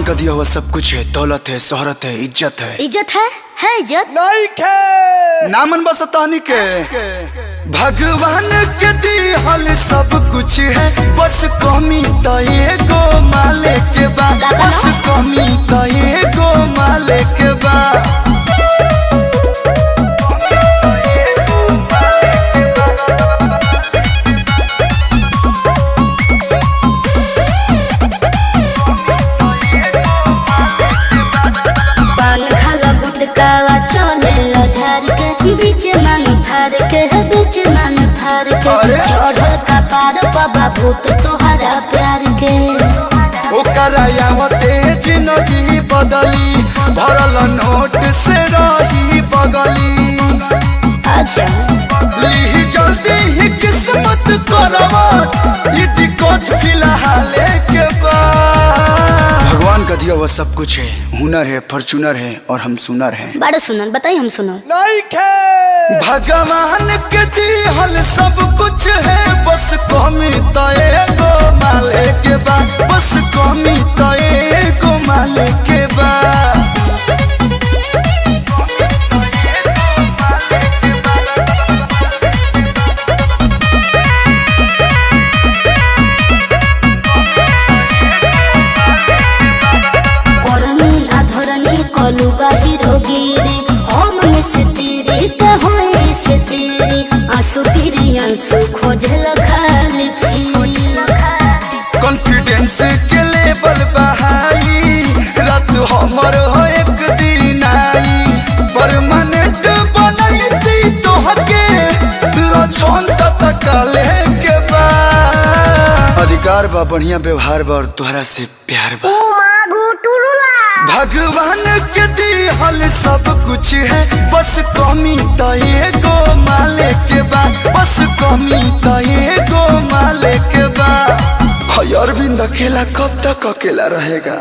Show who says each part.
Speaker 1: भगवान का दिया हुआ सब कुछ है, दौलत है, शोहरत है, इज्जत है।
Speaker 2: इज्जत है इज्जत
Speaker 1: नहीं के नामन बसतानी के भगवान के दिहल सब कुछ है, बस कमी तो एगो माले के बा, बस कमी तो एगो माले के बा।
Speaker 2: बीच मन भर के बीच मन भर के चढ़ल कपार बाबा भूत तोहरा प्यार के
Speaker 1: जिंदगी बदली भरल नोट से रही बगली।
Speaker 2: अच्छा
Speaker 1: ली जल्दी ही किस्मत करवट ये दिक्कत फिलहाल के बाद। भगवान का दिया हुआ सब कुछ है, हुनर है, फॉर्चूनर है और हम सुनर हैं।
Speaker 2: बड़ा सुनर बताइए हम सुनर
Speaker 1: नहीं खे भगवान के दिहल सब कुछ है, बस कमी तो एगो माले के बा, बस कमी तो एगो माले के बा।
Speaker 2: खोजल खाली
Speaker 1: कॉन्फिडेंस के लेवल बहाई, रात हमर हो एक दिन आई, परमानेंट बनैती तोहके लछन तक लेके बा। अधिकार बा, बढ़िया व्यवहार बा और तोहरा से प्यार बा। भगवान के दिहल सब कुछ है, बस कमी तो एगो माले के बा, बस कमी तो एगो माले के बा। अरविंद अकेला कब तक अकेला रहेगा।